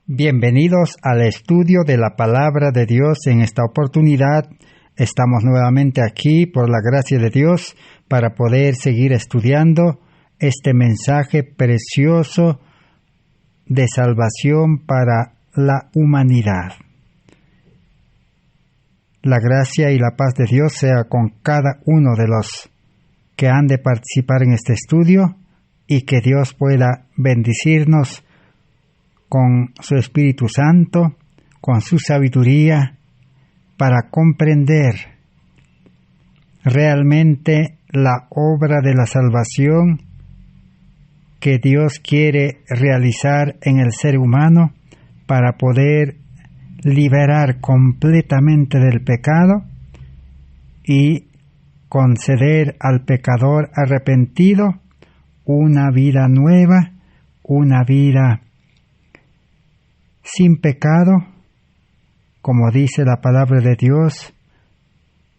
Bienvenidos al estudio de la Palabra de Dios. En esta oportunidad estamos nuevamente aquí por la gracia de Dios para poder seguir estudiando este mensaje precioso de salvación para la humanidad. La gracia y la paz de Dios sea con cada uno de los que han de participar en este estudio y que Dios pueda bendecirnos con su Espíritu Santo, con su sabiduría, para comprender realmente la obra de la salvación que Dios quiere realizar en el ser humano para poder liberar completamente del pecado y conceder al pecador arrepentido una vida nueva, una vida sin pecado. Como dice la palabra de Dios,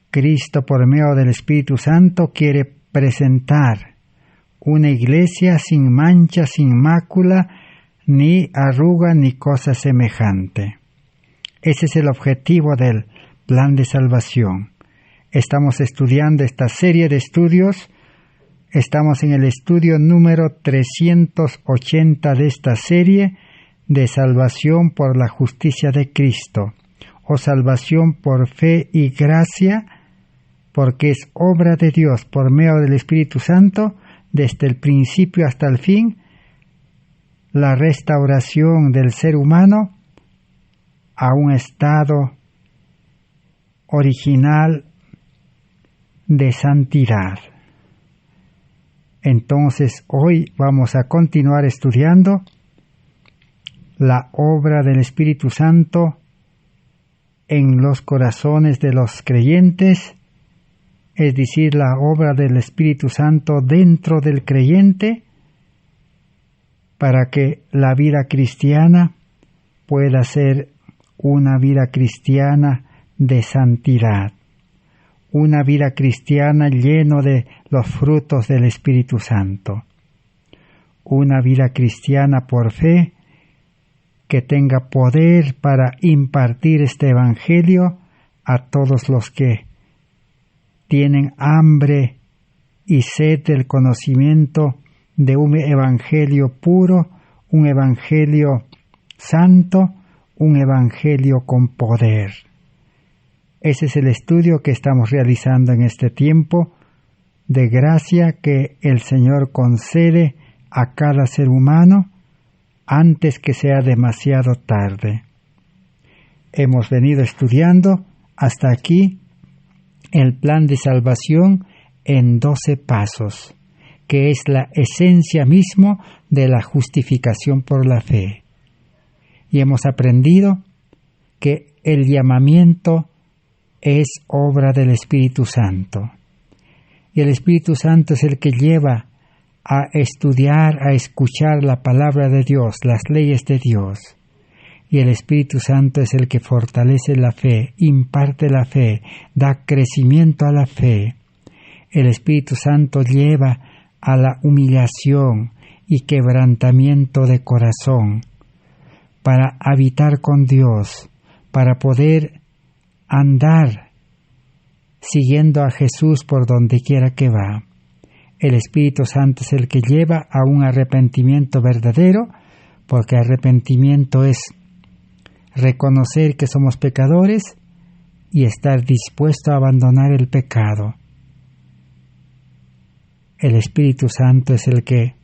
Cristo por medio del Espíritu Santo quiere presentar una iglesia sin mancha, sin mácula, ni arruga, ni cosa semejante. Ese es el objetivo del plan de salvación. Estamos estudiando esta serie de estudios. Estamos en el estudio número 380 de esta serie de salvación por la justicia de Cristo, o salvación por fe y gracia, porque es obra de Dios por medio del Espíritu Santo, desde el principio hasta el fin, la restauración del ser humano a un estado original de santidad. Entonces, hoy vamos a continuar estudiando la obra del Espíritu Santo en los corazones de los creyentes, es decir, la obra del Espíritu Santo dentro del creyente, para que la vida cristiana pueda ser una vida cristiana de santidad, una vida cristiana llena de los frutos del Espíritu Santo, una vida cristiana por fe, que tenga poder para impartir este evangelio a todos los que tienen hambre y sed del conocimiento de un evangelio puro, un evangelio santo, un evangelio con poder. Ese es el estudio que estamos realizando en este tiempo de gracia que el Señor concede a cada ser humano antes que sea demasiado tarde. Hemos venido estudiando hasta aquí el plan de salvación en 12 pasos, que es la esencia mismo de la justificación por la fe. Y hemos aprendido que el llamamiento es obra del Espíritu Santo. Y el Espíritu Santo es el que lleva a estudiar, a escuchar la palabra de Dios, las leyes de Dios. Y el Espíritu Santo es el que fortalece la fe, imparte la fe, da crecimiento a la fe. El Espíritu Santo lleva a la humillación y quebrantamiento de corazón para habitar con Dios, para poder andar siguiendo a Jesús por donde quiera que va. El Espíritu Santo es el que lleva a un arrepentimiento verdadero, porque arrepentimiento es reconocer que somos pecadores y estar dispuesto a abandonar el pecado. El Espíritu Santo es el que,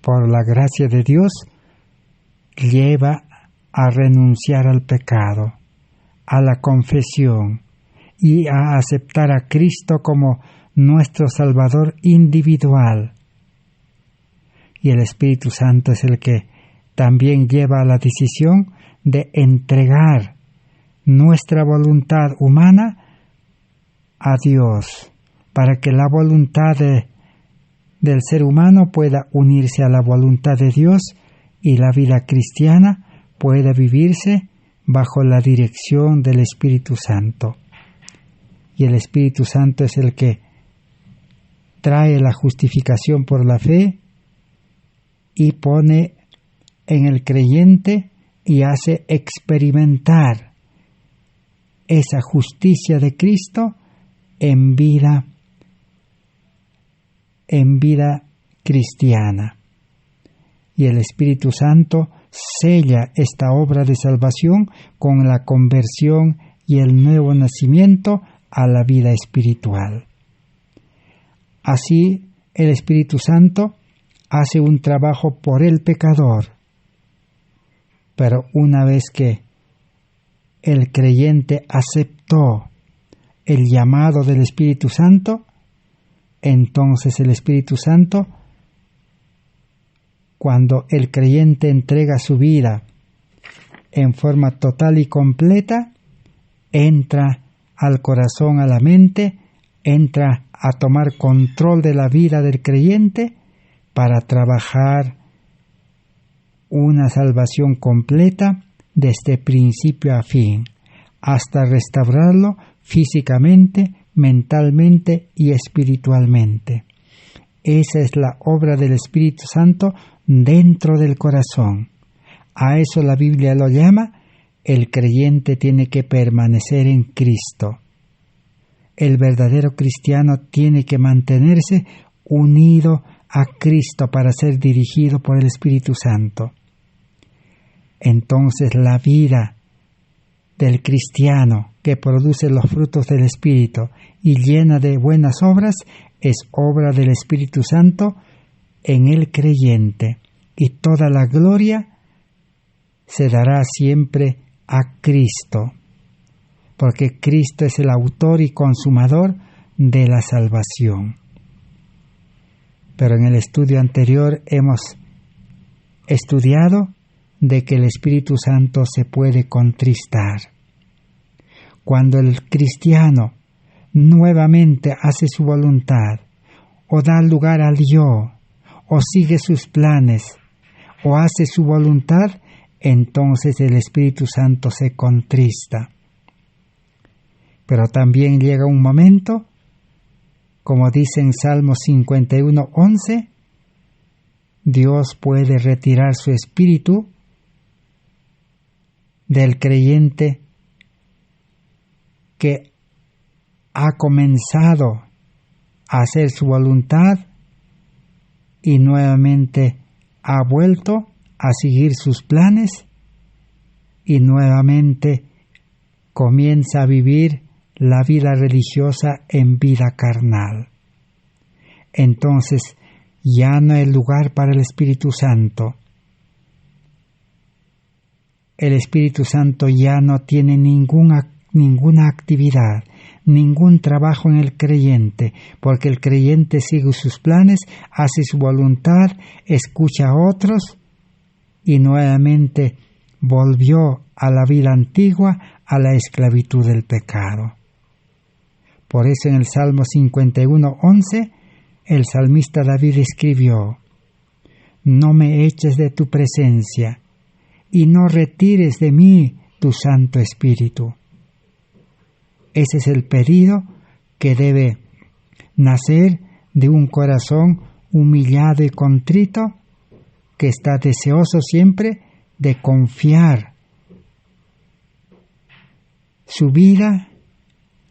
por la gracia de Dios, lleva a renunciar al pecado, a la confesión y a aceptar a Cristo como nuestro Salvador individual. Y el Espíritu Santo es el que también lleva a la decisión de entregar nuestra voluntad humana a Dios, para que la voluntad del ser humano pueda unirse a la voluntad de Dios y la vida cristiana pueda vivirse bajo la dirección del Espíritu Santo. Y el Espíritu Santo es el que trae la justificación por la fe y pone en el creyente y hace experimentar esa justicia de Cristo en vida cristiana. Y el Espíritu Santo sella esta obra de salvación con la conversión y el nuevo nacimiento a la vida espiritual. Así, el Espíritu Santo hace un trabajo por el pecador, pero una vez que el creyente aceptó el llamado del Espíritu Santo, entonces el Espíritu Santo, cuando el creyente entrega su vida en forma total y completa, entra al corazón, a la mente, entra a tomar control de la vida del creyente para trabajar una salvación completa desde principio a fin, hasta restaurarlo físicamente, mentalmente y espiritualmente. Esa es la obra del Espíritu Santo dentro del corazón. A eso la Biblia lo llama: el creyente tiene que permanecer en Cristo. El verdadero cristiano tiene que mantenerse unido a Cristo para ser dirigido por el Espíritu Santo. Entonces la vida del cristiano que produce los frutos del Espíritu y llena de buenas obras es obra del Espíritu Santo en el creyente, y toda la gloria se dará siempre a Cristo, porque Cristo es el autor y consumador de la salvación. Pero en el estudio anterior hemos estudiado de que el Espíritu Santo se puede contristar. Cuando el cristiano nuevamente hace su voluntad, o da lugar al yo, o sigue sus planes, o hace su voluntad, entonces el Espíritu Santo se contrista. Pero también llega un momento, como dice en Salmo 51:11, Dios puede retirar su espíritu del creyente que ha comenzado a hacer su voluntad y nuevamente ha vuelto a seguir sus planes y nuevamente comienza a vivir la vida religiosa en vida carnal. Entonces ya no hay lugar para el Espíritu Santo. El Espíritu Santo ya no tiene ninguna actividad, ningún trabajo en el creyente, porque el creyente sigue sus planes, hace su voluntad, escucha a otros y nuevamente volvió a la vida antigua, a la esclavitud del pecado. Por eso en el Salmo 51:11, el salmista David escribió: «No me eches de tu presencia, y no retires de mí tu Santo Espíritu». Ese es el pedido que debe nacer de un corazón humillado y contrito, que está deseoso siempre de confiar su vida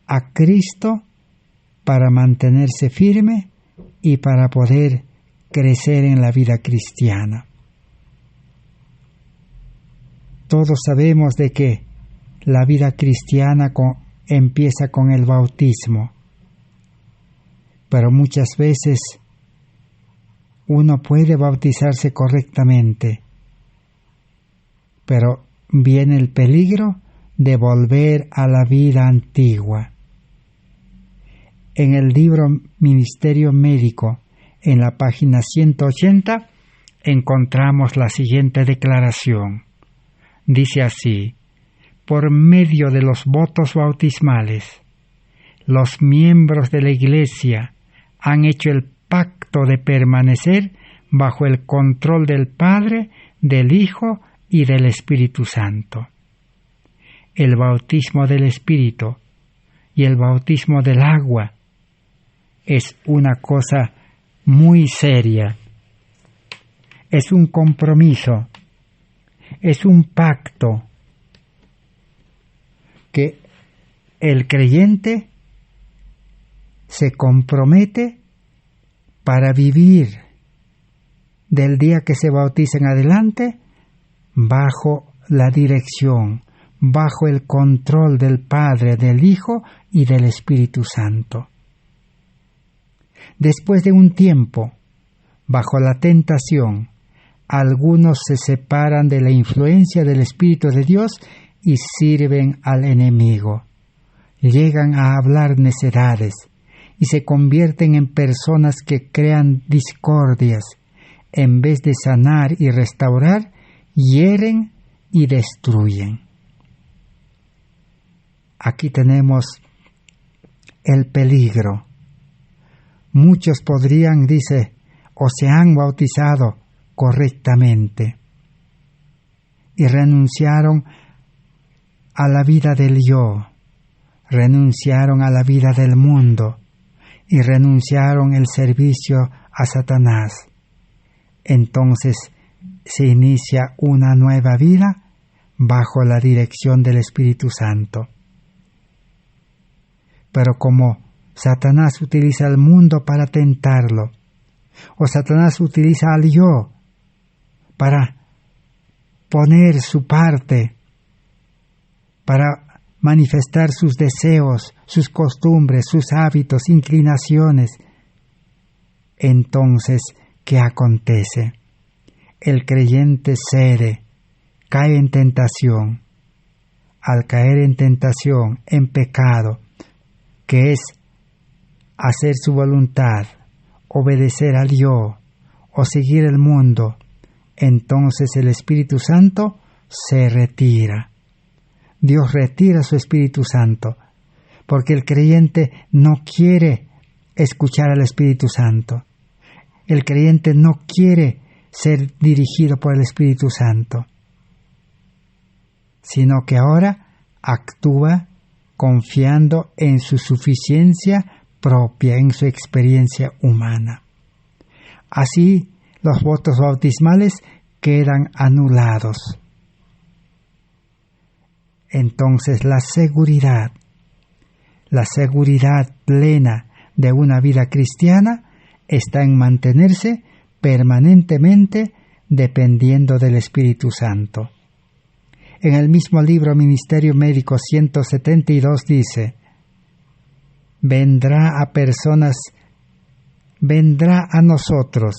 a Cristo para mantenerse firme y para poder crecer en la vida cristiana. Todos sabemos de que la vida cristiana empieza con el bautismo, pero muchas veces uno puede bautizarse correctamente, pero viene el peligro de volver a la vida antigua. En el libro Ministerio Médico, en la página 180, encontramos la siguiente declaración. Dice así: por medio de los votos bautismales, los miembros de la Iglesia han hecho el pacto de permanecer bajo el control del Padre, del Hijo y del Espíritu Santo. El bautismo del Espíritu y el bautismo del agua es una cosa muy seria. Es un compromiso es un pacto que el creyente se compromete para vivir del día que se bautiza en adelante bajo la dirección, bajo el control del Padre, del Hijo y del Espíritu Santo. Después de un tiempo, bajo la tentación, algunos se separan de la influencia del Espíritu de Dios y sirven al enemigo. Llegan a hablar necedades y se convierten en personas que crean discordias. En vez de sanar y restaurar, hieren y destruyen. Aquí tenemos el peligro. Muchos podrían, dice, o se han bautizado correctamente y renunciaron a la vida del yo, renunciaron a la vida del mundo y renunciaron el servicio a Satanás. Entonces se inicia una nueva vida bajo la dirección del Espíritu Santo. Pero como Satanás utiliza al mundo para tentarlo, o Satanás utiliza al yo para poner su parte, para manifestar sus deseos, sus costumbres, sus hábitos, inclinaciones, entonces, ¿qué acontece? El creyente cede, cae en tentación. Al caer en tentación, en pecado, que es hacer su voluntad, obedecer al yo o seguir el mundo, entonces el Espíritu Santo se retira. Dios retira su Espíritu Santo, porque el creyente no quiere escuchar al Espíritu Santo. El creyente no quiere ser dirigido por el Espíritu Santo, sino que ahora actúa confiando en su suficiencia propia, en su experiencia humana. Así, los votos bautismales quedan anulados. Entonces la seguridad plena de una vida cristiana está en mantenerse permanentemente dependiendo del Espíritu Santo. En el mismo libro Ministerio Médico 172 dice: vendrá a nosotros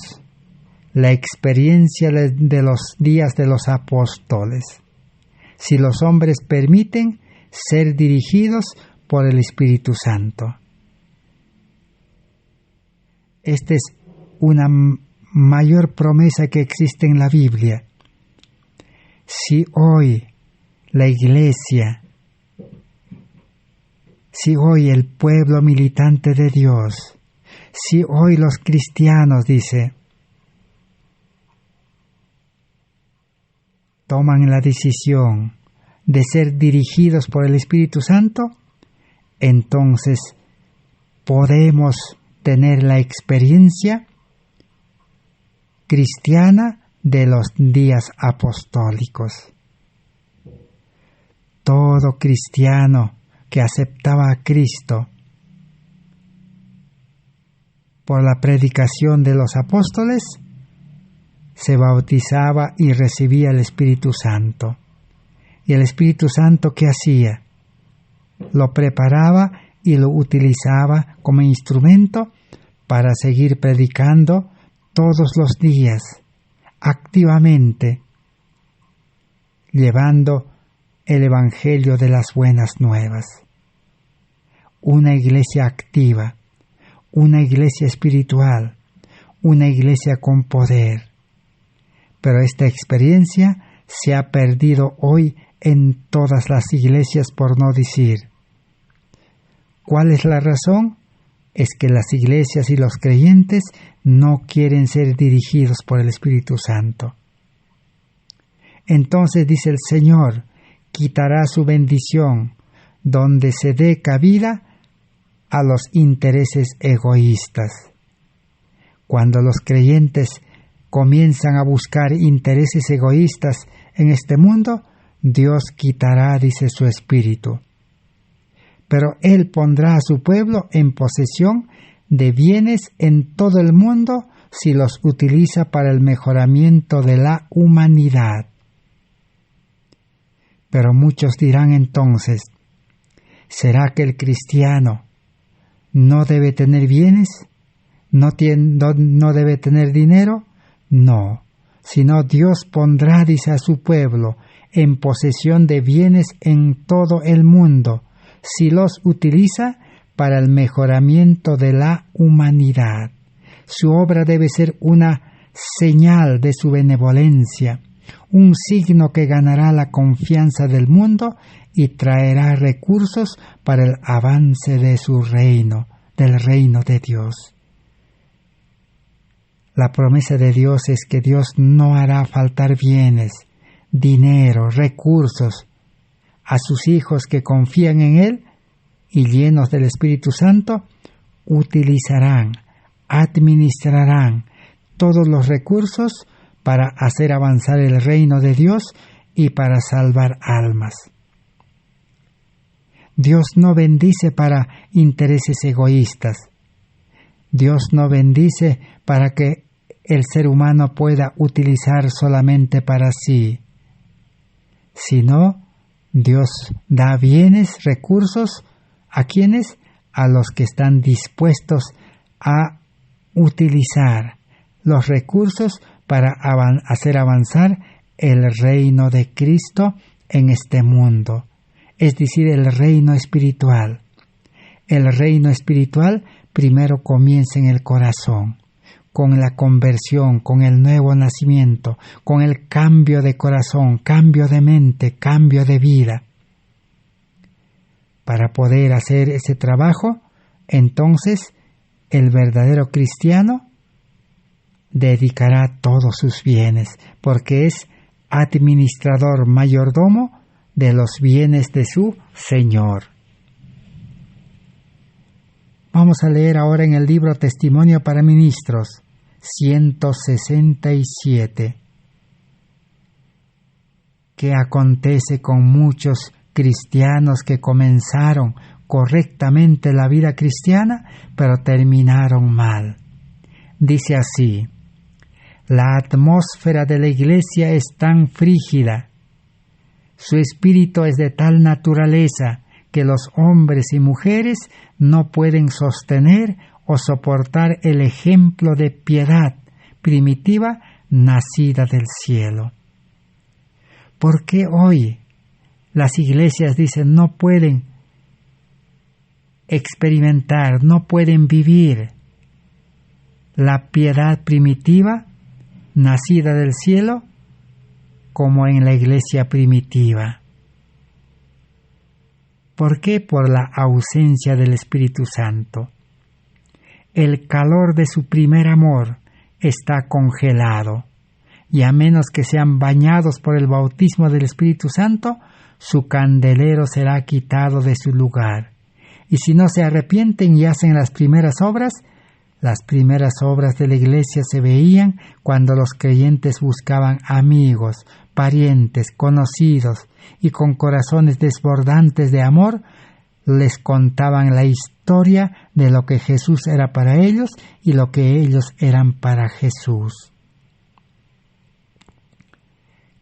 la experiencia de los días de los apóstoles, si los hombres permiten ser dirigidos por el Espíritu Santo. Esta es una mayor promesa que existe en la Biblia. Si hoy la Iglesia, si hoy el pueblo militante de Dios, si hoy los cristianos, dice, toman la decisión de ser dirigidos por el Espíritu Santo, entonces podemos tener la experiencia cristiana de los días apostólicos. Todo cristiano que aceptaba a Cristo por la predicación de los apóstoles se bautizaba y recibía el Espíritu Santo. Y el Espíritu Santo, ¿qué hacía? Lo preparaba y lo utilizaba como instrumento para seguir predicando todos los días, activamente, llevando el Evangelio de las buenas nuevas. Una iglesia activa, una iglesia espiritual, una iglesia con poder. Pero esta experiencia se ha perdido hoy en todas las iglesias, por no decir. ¿Cuál es la razón? Es que las iglesias y los creyentes no quieren ser dirigidos por el Espíritu Santo. Entonces, dice el Señor, quitará su bendición donde se dé cabida a los intereses egoístas. Cuando los creyentes comienzan a buscar intereses egoístas en este mundo, Dios quitará, dice, su espíritu. Pero Él pondrá a su pueblo en posesión de bienes en todo el mundo si los utiliza para el mejoramiento de la humanidad. Pero muchos dirán entonces, ¿será que el cristiano no debe tener bienes? ¿No debe tener dinero? No, sino Dios pondrá, dice, a su pueblo en posesión de bienes en todo el mundo, si los utiliza para el mejoramiento de la humanidad. Su obra debe ser una señal de su benevolencia, un signo que ganará la confianza del mundo y traerá recursos para el avance de su reino, del reino de Dios. La promesa de Dios es que Dios no hará faltar bienes, dinero, recursos a sus hijos que confían en Él y llenos del Espíritu Santo, utilizarán, administrarán todos los recursos para hacer avanzar el reino de Dios y para salvar almas. Dios no bendice para intereses egoístas. Dios no bendice para que el ser humano pueda utilizar solamente para sí, sino Dios da bienes, recursos, ¿a quiénes? A los que están dispuestos a utilizar los recursos para hacer avanzar el reino de Cristo en este mundo, es decir, el reino espiritual. El reino espiritual primero comienza en el corazón, con la conversión, con el nuevo nacimiento, con el cambio de corazón, cambio de mente, cambio de vida. Para poder hacer ese trabajo, entonces el verdadero cristiano dedicará todos sus bienes, porque es administrador mayordomo de los bienes de su Señor. Vamos a leer ahora en el libro Testimonio para Ministros, 167. ¿Qué acontece con muchos cristianos que comenzaron correctamente la vida cristiana, pero terminaron mal? Dice así: la atmósfera de la iglesia es tan frígida, su espíritu es de tal naturaleza que los hombres y mujeres no pueden sostener o soportar el ejemplo de piedad primitiva nacida del cielo. ¿Por qué hoy las iglesias dicen no pueden experimentar, no pueden vivir la piedad primitiva nacida del cielo como en la iglesia primitiva? ¿Por qué? Por la ausencia del Espíritu Santo. El calor de su primer amor está congelado, y a menos que sean bañados por el bautismo del Espíritu Santo, su candelero será quitado de su lugar. Y si no se arrepienten y hacen las primeras obras de la iglesia se veían cuando los creyentes buscaban amigos, parientes, conocidos, y con corazones desbordantes de amor les contaban la historia de lo que Jesús era para ellos y lo que ellos eran para Jesús.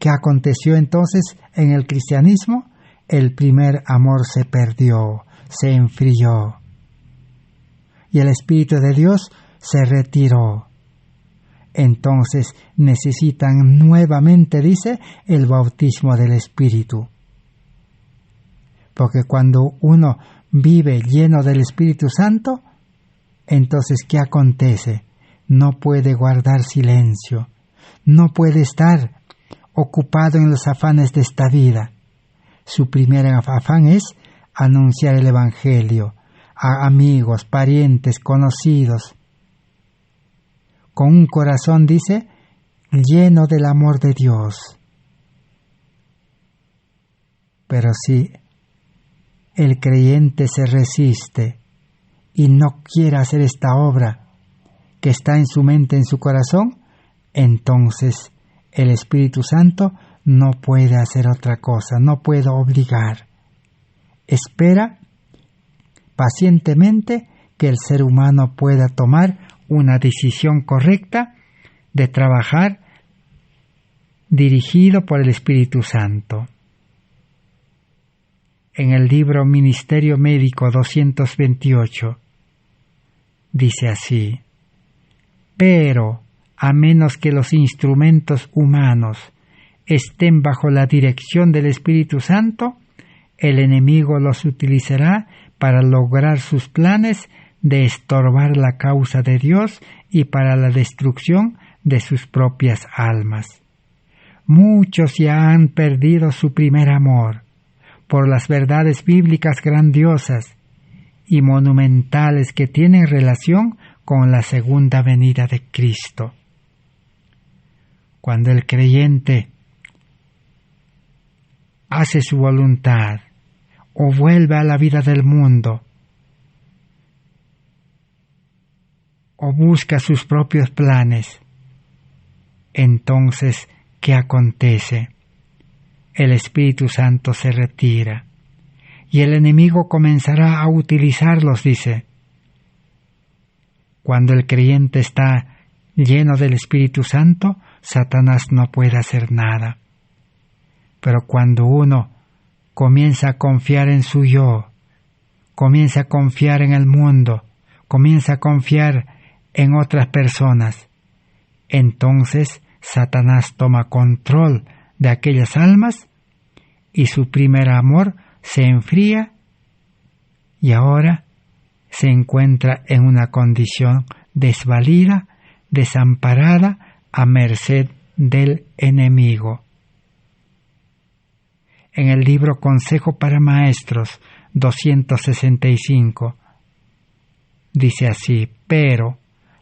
¿Qué aconteció entonces en el cristianismo? El primer amor se perdió, se enfrió, y el Espíritu de Dios se retiró. Entonces necesitan nuevamente, dice, el bautismo del Espíritu. Porque cuando uno vive lleno del Espíritu Santo, entonces ¿qué acontece? No puede guardar silencio, no puede estar ocupado en los afanes de esta vida. Su primer afán es anunciar el Evangelio a amigos, parientes, conocidos, con un corazón, dice, lleno del amor de Dios. Pero si el creyente se resiste y no quiere hacer esta obra que está en su mente, en su corazón, entonces el Espíritu Santo no puede hacer otra cosa, no puede obligar. Espera pacientemente que el ser humano pueda tomar una decisión correcta de trabajar dirigido por el Espíritu Santo. En el libro Ministerio Médico 228 dice así: pero a menos que los instrumentos humanos estén bajo la dirección del Espíritu Santo, el enemigo los utilizará para lograr sus planes de estorbar la causa de Dios y para la destrucción de sus propias almas. Muchos ya han perdido su primer amor por las verdades bíblicas grandiosas y monumentales que tienen relación con la segunda venida de Cristo. Cuando el creyente hace su voluntad o vuelve a la vida del mundo o busca sus propios planes, entonces, ¿qué acontece? El Espíritu Santo se retira y el enemigo comenzará a utilizarlos, dice. Cuando el creyente está lleno del Espíritu Santo, Satanás no puede hacer nada. Pero cuando uno comienza a confiar en su yo, comienza a confiar en el mundo, comienza a confiar en otras personas, entonces Satanás toma control de aquellas almas y su primer amor se enfría y ahora se encuentra en una condición desvalida, desamparada, a merced del enemigo. En el libro Consejo para Maestros 265 dice así: pero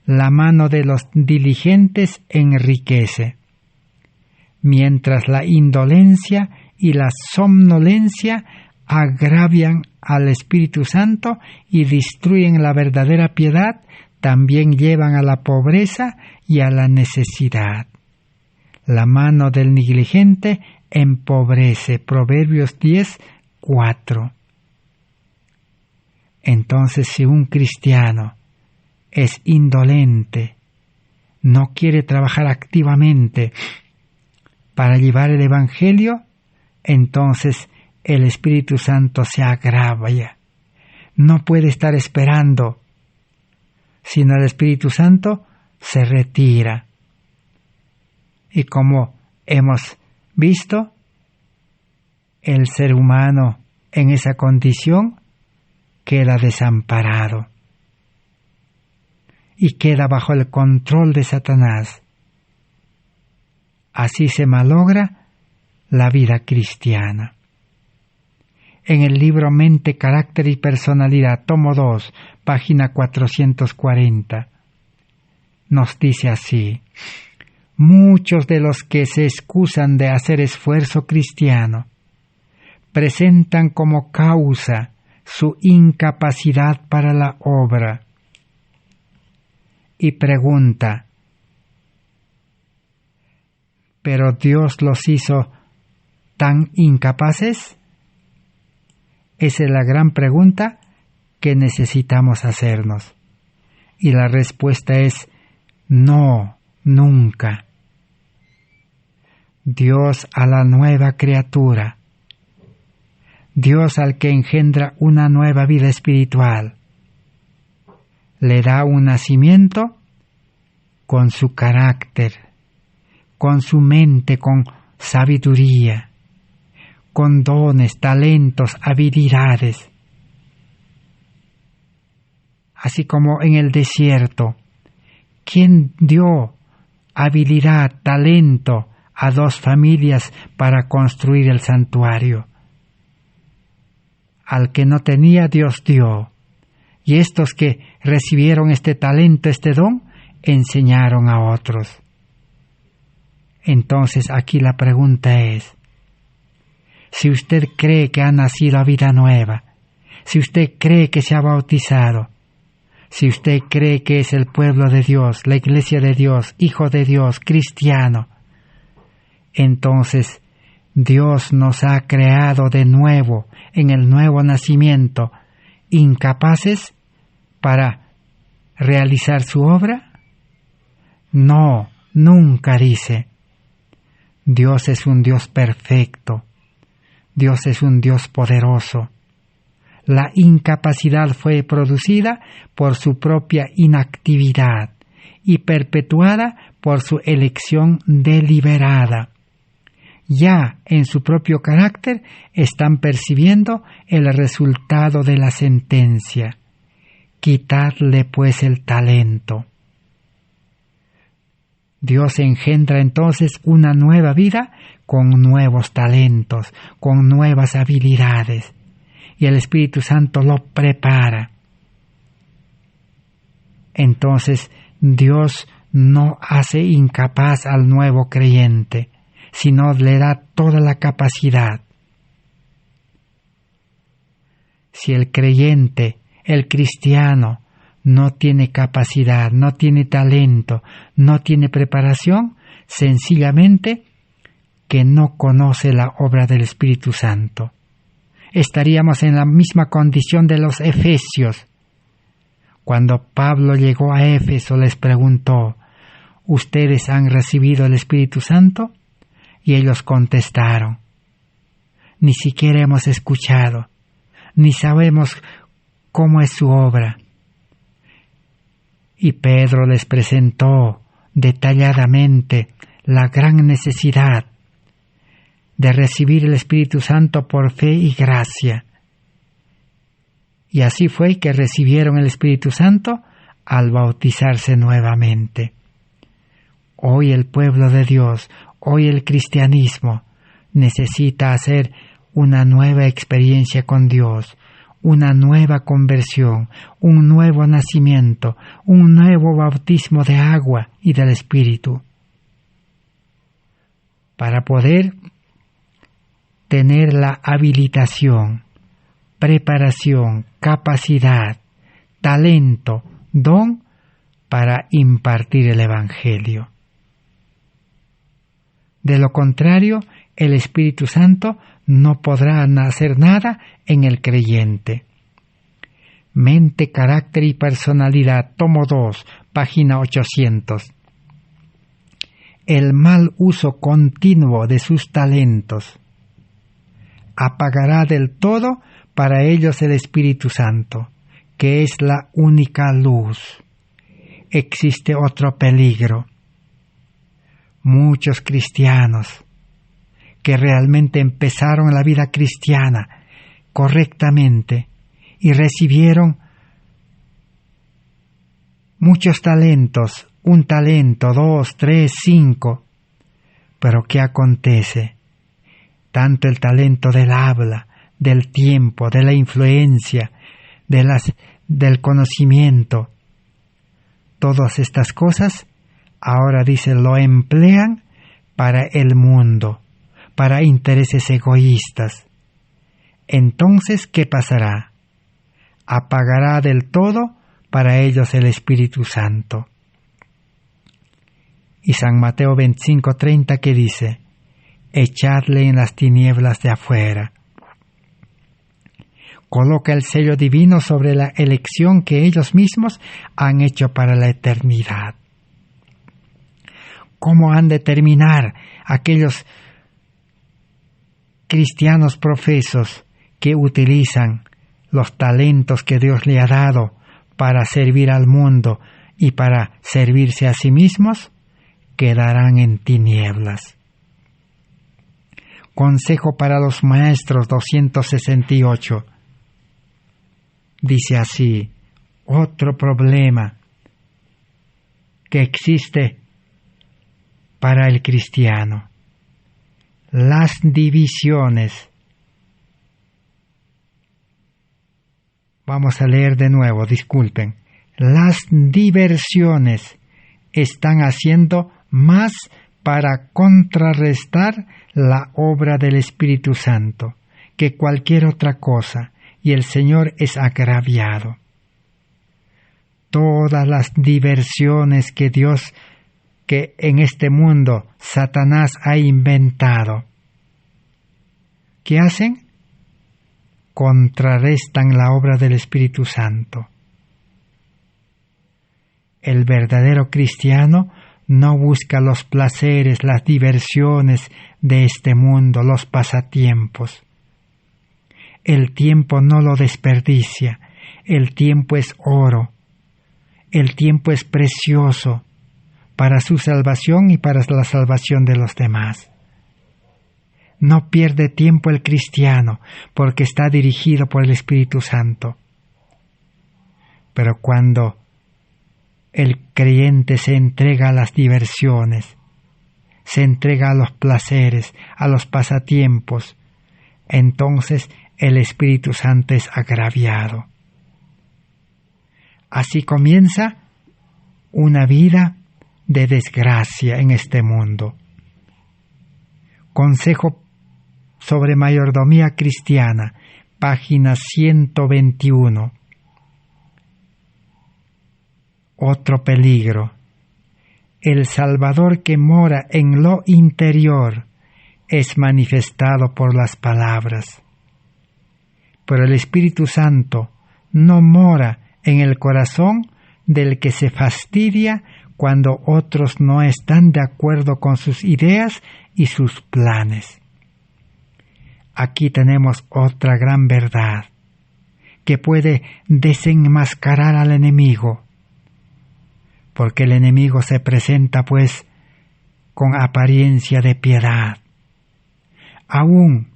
la mano de los diligentes enriquece, mientras la indolencia y la somnolencia agravian al Espíritu Santo y destruyen la verdadera piedad, también llevan a la pobreza y a la necesidad. La mano del negligente empobrece. Proverbios 10:4. Entonces, si un cristiano es indolente, no quiere trabajar activamente para llevar el Evangelio, entonces el Espíritu Santo se agravia. No puede estar esperando, sino el Espíritu Santo se retira. Y como hemos visto, el ser humano en esa condición queda desamparado y queda bajo el control de Satanás. Así se malogra la vida cristiana. En el libro Mente, Carácter y Personalidad, tomo 2, página 440, nos dice así: muchos de los que se excusan de hacer esfuerzo cristiano presentan como causa su incapacidad para la obra. Y pregunta: ¿pero Dios los hizo tan incapaces? Esa es la gran pregunta que necesitamos hacernos. Y la respuesta es no, nunca. Dios a la nueva criatura, Dios al que engendra una nueva vida espiritual, le da un nacimiento con su carácter, con su mente, con sabiduría, con dones, talentos, habilidades. Así como en el desierto, ¿quién dio habilidad, talento a 2 familias para construir el santuario? Al que no tenía, Dios dio. Y estos que recibieron este talento, este don, enseñaron a otros. Entonces aquí la pregunta es: si usted cree que ha nacido a vida nueva, si usted cree que se ha bautizado, si usted cree que es el pueblo de Dios, la iglesia de Dios, hijo de Dios, cristiano, entonces Dios nos ha creado de nuevo en el nuevo nacimiento, incapaces para realizar su obra? No, nunca dice. Dios es un Dios perfecto. Dios es un Dios poderoso. La incapacidad fue producida por su propia inactividad y perpetuada por su elección deliberada. Ya en su propio carácter están percibiendo el resultado de la sentencia. Quitadle pues el talento. Dios engendra entonces una nueva vida con nuevos talentos, con nuevas habilidades, y el Espíritu Santo lo prepara. Entonces Dios no hace incapaz al nuevo creyente, sino le da toda la capacidad. Si el creyente, el cristiano, no tiene capacidad, no tiene talento, no tiene preparación, sencillamente que no conoce la obra del Espíritu Santo. Estaríamos en la misma condición de los efesios. Cuando Pablo llegó a Éfeso les preguntó, ¿ustedes han recibido el Espíritu Santo? Y ellos contestaron, ni siquiera hemos escuchado, ni sabemos cómo es su obra. Y Pedro les presentó detalladamente la gran necesidad de recibir el Espíritu Santo por fe y gracia. Y así fue que recibieron el Espíritu Santo al bautizarse nuevamente. Hoy el pueblo de Dios, hoy el cristianismo necesita hacer una nueva experiencia con Dios, una nueva conversión, un nuevo nacimiento, un nuevo bautismo de agua y del Espíritu, para poder tener la habilitación, preparación, capacidad, talento, don para impartir el Evangelio. De lo contrario, el Espíritu Santo no podrá hacer nada en el creyente. Mente, carácter y personalidad, tomo 2, página 800. El mal uso continuo de sus talentos apagará del todo para ellos el Espíritu Santo, que es la única luz. Existe otro peligro. Muchos cristianos que realmente empezaron la vida cristiana correctamente y recibieron muchos talentos, 1 talento, 2, 3, 5, pero ¿qué acontece? Tanto el talento del habla, del tiempo, de la influencia, del conocimiento, todas estas cosas, ahora dice, lo emplean para el mundo, para intereses egoístas. Entonces, ¿qué pasará? Apagará del todo para ellos el Espíritu Santo. Y San Mateo 25:30 que dice, echadle en las tinieblas de afuera. Coloca el sello divino sobre la elección que ellos mismos han hecho para la eternidad. ¿Cómo han de terminar aquellos cristianos profesos que utilizan los talentos que Dios le ha dado para servir al mundo y para servirse a sí mismos? Quedarán en tinieblas. Consejo para los maestros 268. Dice así, otro problema que existe para el cristiano. Las divisiones. Vamos a leer de nuevo, disculpen. Las diversiones están haciendo más para contrarrestar la obra del Espíritu Santo que cualquier otra cosa, y el Señor es agraviado. Todas las diversiones que en este mundo Satanás ha inventado ¿qué hacen? Contrarrestan la obra del Espíritu Santo. El verdadero cristiano no busca los placeres, las diversiones de este mundo, los pasatiempos. El tiempo no lo desperdicia, el tiempo es oro, el tiempo es precioso para su salvación y para la salvación de los demás. No pierde tiempo el cristiano porque está dirigido por el Espíritu Santo. Pero cuando el creyente se entrega a las diversiones, se entrega a los placeres, a los pasatiempos, entonces el Espíritu Santo es agraviado. Así comienza una vida de desgracia en este mundo. Consejo sobre mayordomía cristiana, página 121. Otro peligro. El Salvador que mora en lo interior es manifestado por las palabras. Pero el Espíritu Santo no mora en el corazón del que se fastidia cuando otros no están de acuerdo con sus ideas y sus planes. Aquí tenemos otra gran verdad que puede desenmascarar al enemigo, porque el enemigo se presenta pues con apariencia de piedad. Aún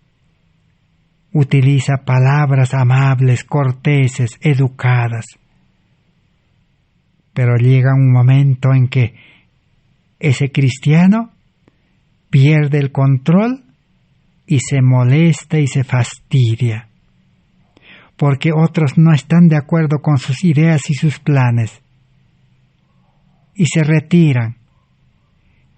utiliza palabras amables, corteses, educadas. Pero llega un momento en que ese cristiano pierde el control y se molesta y se fastidia, porque otros no están de acuerdo con sus ideas y sus planes, y se retiran.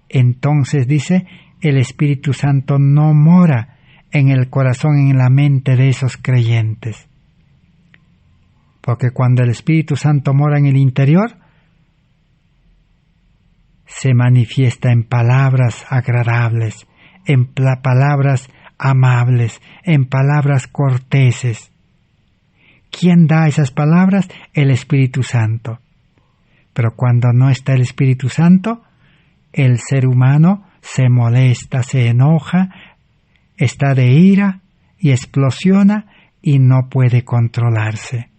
Entonces dice, el Espíritu Santo no mora en el corazón, en la mente de esos creyentes. Porque cuando el Espíritu Santo mora en el interior, se manifiesta en palabras agradables, en palabras amables, en palabras corteses. ¿Quién da esas palabras? El Espíritu Santo. Pero cuando no está el Espíritu Santo, el ser humano se molesta, se enoja, está de ira y explosiona y no puede controlarse.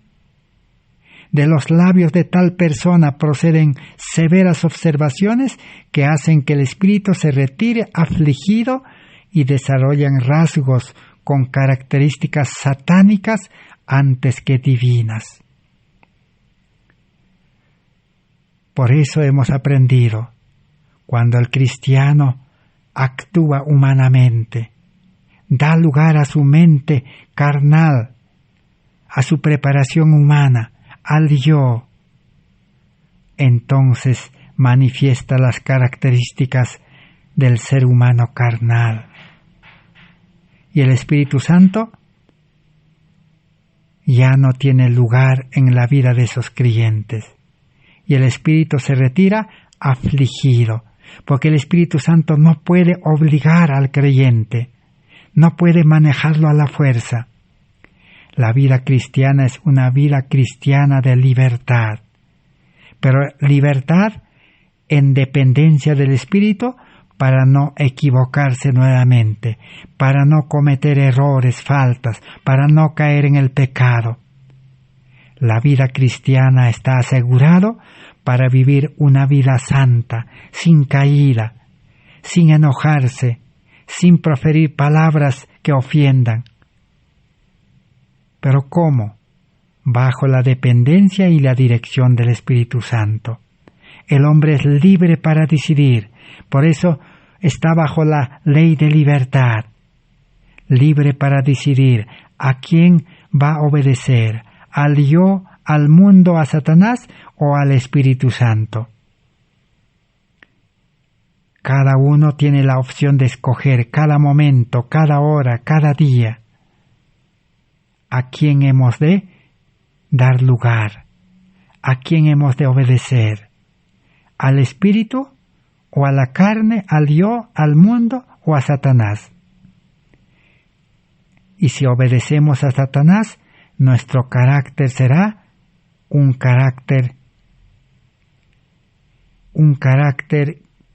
De los labios de tal persona proceden severas observaciones que hacen que el espíritu se retire afligido y desarrollan rasgos con características satánicas antes que divinas. Por eso hemos aprendido, cuando el cristiano actúa humanamente, da lugar a su mente carnal, a su preparación humana, al yo, entonces manifiesta las características del ser humano carnal. Y el Espíritu Santo ya no tiene lugar en la vida de esos creyentes. Y el Espíritu se retira afligido, porque el Espíritu Santo no puede obligar al creyente, no puede manejarlo a la fuerza. La vida cristiana es una vida cristiana de libertad, pero libertad en dependencia del Espíritu para no equivocarse nuevamente, para no cometer errores, faltas, para no caer en el pecado. La vida cristiana está asegurado para vivir una vida santa, sin caída, sin enojarse, sin proferir palabras que ofiendan. ¿Pero cómo? Bajo la dependencia y la dirección del Espíritu Santo. El hombre es libre para decidir, por eso está bajo la ley de libertad, libre para decidir a quién va a obedecer, al yo, al mundo, a Satanás o al Espíritu Santo. Cada uno tiene la opción de escoger cada momento, cada hora, cada día, a quién hemos de dar lugar, a quién hemos de obedecer, al Espíritu o a la carne, al yo, al mundo o a Satanás. Y si obedecemos a Satanás, nuestro carácter será un carácter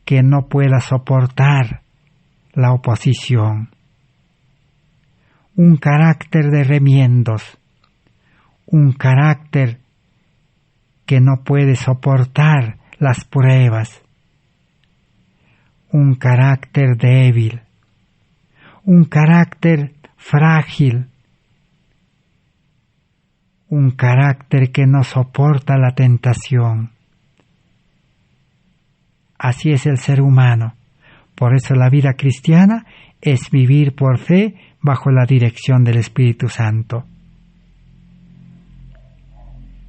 que no pueda soportar la oposición, un carácter de remiendos, un carácter que no puede soportar las pruebas, un carácter débil, un carácter frágil, un carácter que no soporta la tentación. Así es el ser humano. Por eso la vida cristiana es vivir por fe bajo la dirección del Espíritu Santo.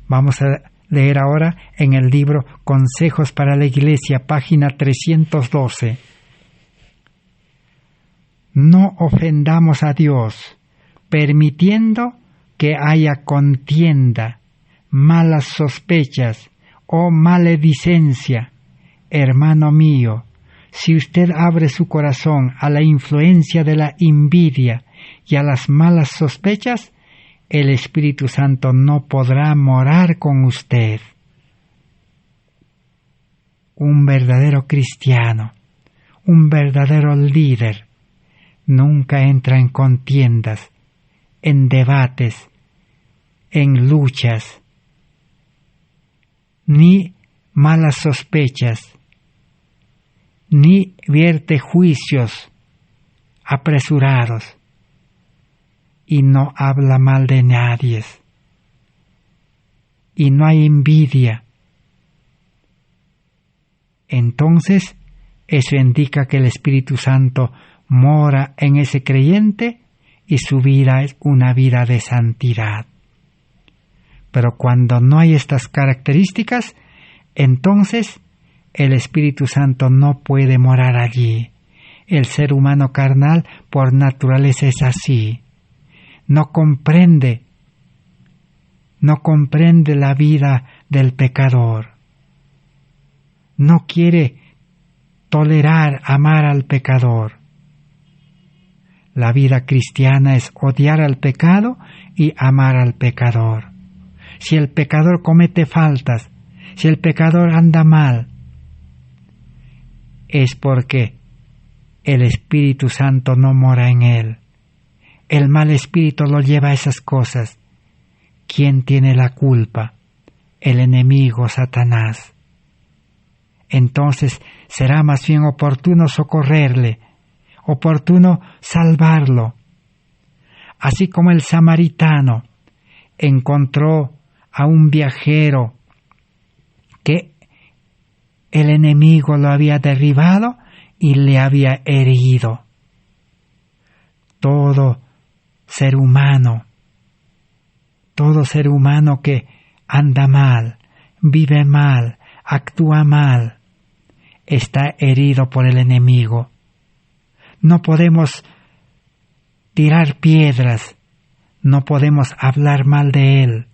Vamos a leer ahora en el libro Consejos para la Iglesia, página 312. No ofendamos a Dios, permitiendo que haya contienda, malas sospechas o maledicencia. Hermano mío, si usted abre su corazón a la influencia de la envidia y a las malas sospechas, el Espíritu Santo no podrá morar con usted. Un verdadero cristiano, un verdadero líder, nunca entra en contiendas, en debates, en luchas, ni malas sospechas, ni vierte juicios apresurados, y no habla mal de nadie, y no hay envidia. Entonces, eso indica que el Espíritu Santo mora en ese creyente y su vida es una vida de santidad. Pero cuando no hay estas características, entonces el Espíritu Santo no puede morar allí. El ser humano carnal por naturaleza es así. No comprende la vida del pecador. No quiere tolerar, amar al pecador. La vida cristiana es odiar al pecado y amar al pecador. Si el pecador comete faltas, si el pecador anda mal, es porque el Espíritu Santo no mora en él. El mal espíritu lo lleva a esas cosas. ¿Quién tiene la culpa? El enemigo, Satanás. Entonces será más bien oportuno socorrerle, oportuno salvarlo. Así como el samaritano encontró a un viajero que el enemigo lo había derribado y le había herido. Todo ser humano que anda mal, vive mal, actúa mal, está herido por el enemigo. No podemos tirar piedras, no podemos hablar mal de él,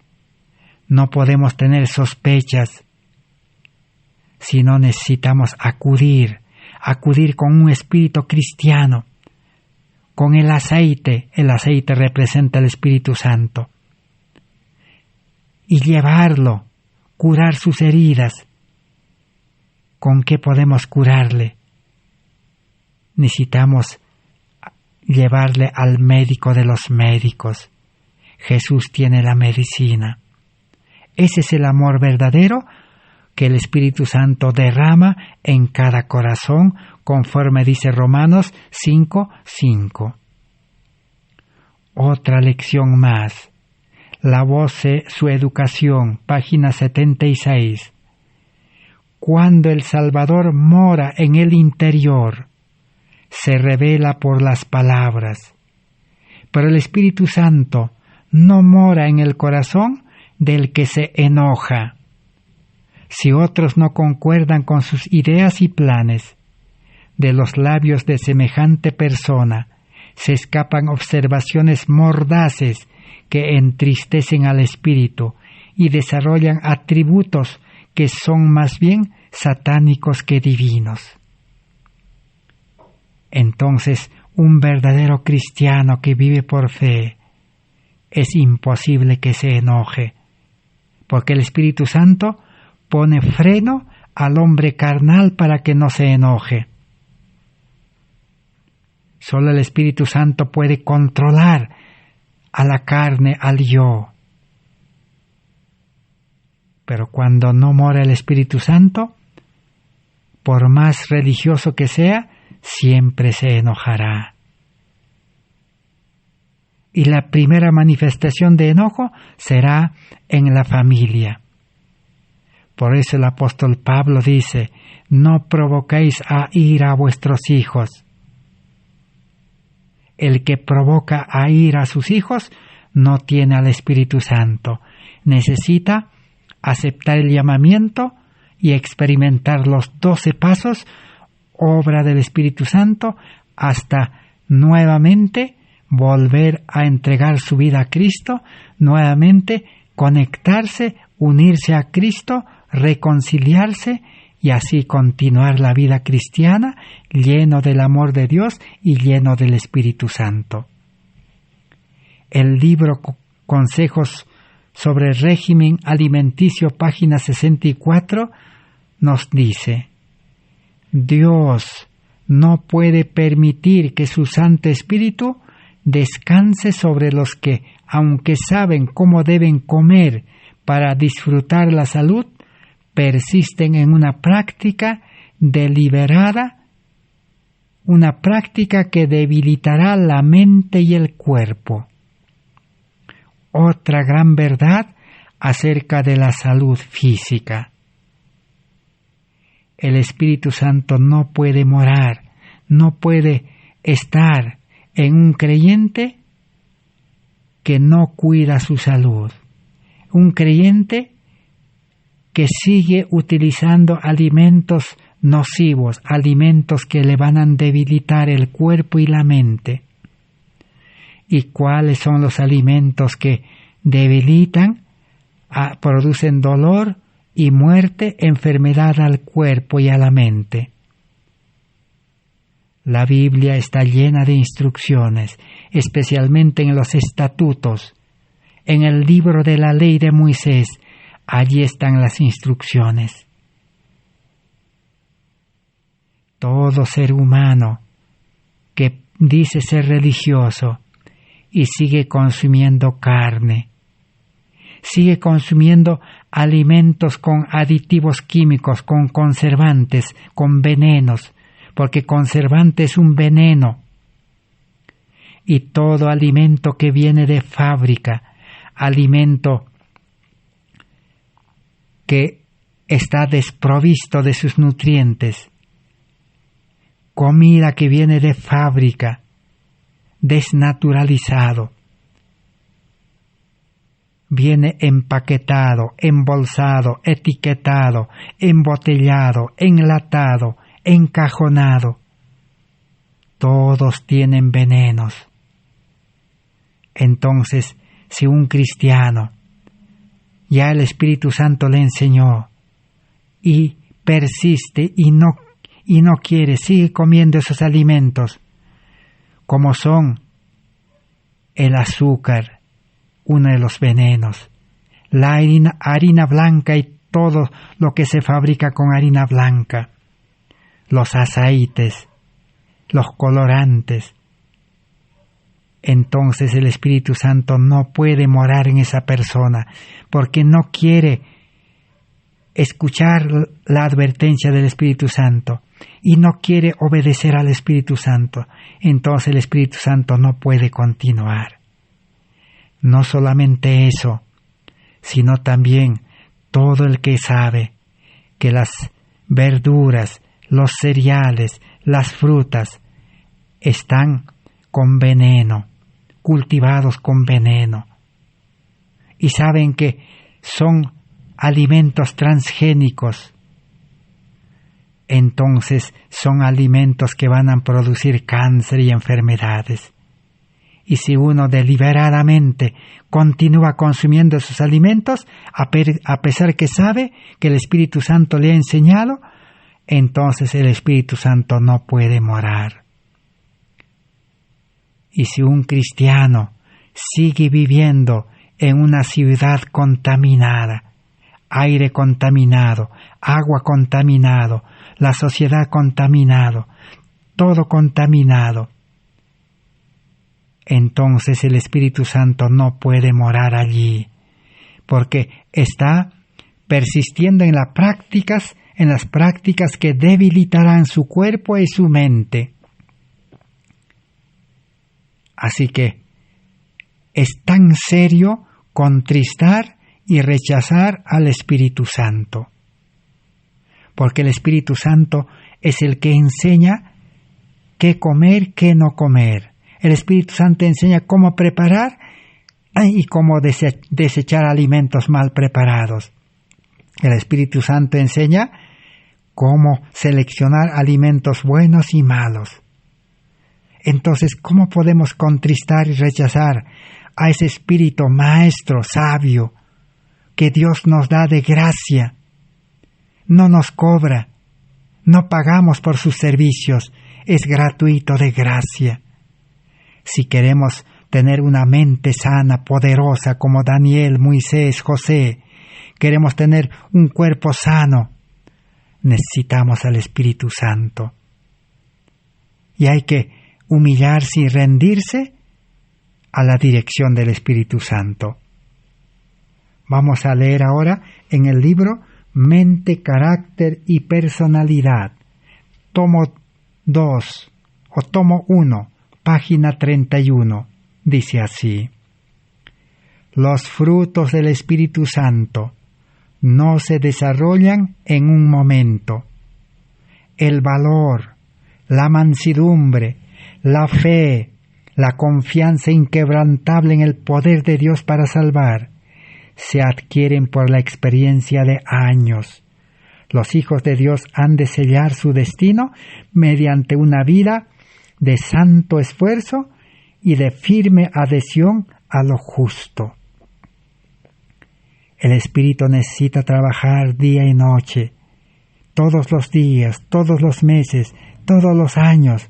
no podemos tener sospechas, sino necesitamos acudir con un espíritu cristiano, con el aceite representa el Espíritu Santo, y llevarlo, curar sus heridas. ¿Con qué podemos curarle? Necesitamos llevarle al médico de los médicos. Jesús tiene la medicina. Ese es el amor verdadero que el Espíritu Santo derrama en cada corazón, conforme dice Romanos 5:5. Otra lección más. La voz de su educación, página 76. Cuando el Salvador mora en el interior, se revela por las palabras. Pero el Espíritu Santo no mora en el corazón del que se enoja. Si otros no concuerdan con sus ideas y planes, de los labios de semejante persona se escapan observaciones mordaces que entristecen al espíritu y desarrollan atributos que son más bien satánicos que divinos. Entonces, Un verdadero cristiano que vive por fe es imposible que se enoje, porque el Espíritu Santo pone freno al hombre carnal para que no se enoje. Solo el Espíritu Santo puede controlar a la carne, al yo. Pero cuando no mora el Espíritu Santo, por más religioso que sea, siempre se enojará. Y la primera manifestación de enojo será en la familia. Por eso el apóstol Pablo dice: no provoquéis a ira a vuestros hijos. El que provoca a ira a sus hijos no tiene al Espíritu Santo. Necesita aceptar el llamamiento y experimentar los 12 pasos, obra del Espíritu Santo, hasta nuevamente volver a entregar su vida a Cristo, nuevamente conectarse, unirse a Cristo, reconciliarse y así continuar la vida cristiana lleno del amor de Dios y lleno del Espíritu Santo. El libro Consejos sobre el régimen alimenticio, página 64, nos dice: Dios no puede permitir que su Santo Espíritu descanse sobre los que, aunque saben cómo deben comer para disfrutar la salud, persisten en una práctica deliberada, una práctica que debilitará la mente y el cuerpo. Otra gran verdad acerca de la salud física. El Espíritu Santo no puede morar, no puede estar en un creyente que no cuida su salud. Un creyente que sigue utilizando alimentos nocivos, alimentos que le van a debilitar el cuerpo y la mente. ¿Y cuáles son los alimentos que debilitan, producen dolor y muerte, enfermedad al cuerpo y a la mente? La Biblia está llena de instrucciones, especialmente en los estatutos. En el libro de la ley de Moisés, allí están las instrucciones. Todo ser humano que dice ser religioso y sigue consumiendo carne, sigue consumiendo alimentos con aditivos químicos, con conservantes, con venenos, porque conservante es un veneno. Y todo alimento que viene de fábrica, alimento que está desprovisto de sus nutrientes, comida que viene de fábrica, desnaturalizado, viene empaquetado, embolsado, etiquetado, embotellado, enlatado, encajonado. Todos tienen venenos. Entonces, si un cristiano ya el Espíritu Santo le enseñó y persiste y no quiere, sigue comiendo esos alimentos, como son el azúcar, uno de los venenos, la harina blanca y todo lo que se fabrica con harina blanca, los aceites, los colorantes. Entonces el Espíritu Santo no puede morar en esa persona porque no quiere escuchar la advertencia del Espíritu Santo y no quiere obedecer al Espíritu Santo. Entonces el Espíritu Santo no puede continuar. No solamente eso, sino también todo el que sabe que las verduras, los cereales, las frutas están con veneno, cultivados con veneno, y saben que son alimentos transgénicos, entonces son alimentos que van a producir cáncer y enfermedades. Y si uno deliberadamente continúa consumiendo esos alimentos, a pesar que sabe que el Espíritu Santo le ha enseñado, entonces el Espíritu Santo no puede morar. Y si un cristiano sigue viviendo en una ciudad contaminada, aire contaminado, agua contaminado, la sociedad contaminado, todo contaminado, entonces el Espíritu Santo no puede morar allí, porque está persistiendo en las prácticas que debilitarán su cuerpo y su mente. Así que es tan serio contristar y rechazar al Espíritu Santo, porque el Espíritu Santo es el que enseña qué comer, qué no comer. El Espíritu Santo enseña cómo preparar y cómo desechar alimentos mal preparados. El Espíritu Santo enseña cómo seleccionar alimentos buenos y malos. Entonces, ¿cómo podemos contristar y rechazar a ese Espíritu maestro, sabio, que Dios nos da de gracia? No nos cobra, no pagamos por sus servicios, es gratuito de gracia. Si queremos tener una mente sana, poderosa, como Daniel, Moisés, José, queremos tener un cuerpo sano, necesitamos al Espíritu Santo. Y hay que humillarse y rendirse a la dirección del Espíritu Santo. Vamos a leer ahora en el libro Mente, Carácter y Personalidad, tomo 2 o tomo 1, página 31, dice así: los frutos del Espíritu Santo no se desarrollan en un momento. El valor, la mansedumbre, la fe, la confianza inquebrantable en el poder de Dios para salvar, se adquieren por la experiencia de años. Los hijos de Dios han de sellar su destino mediante una vida de santo esfuerzo y de firme adhesión a lo justo. El Espíritu necesita trabajar día y noche, todos los días, todos los meses, todos los años,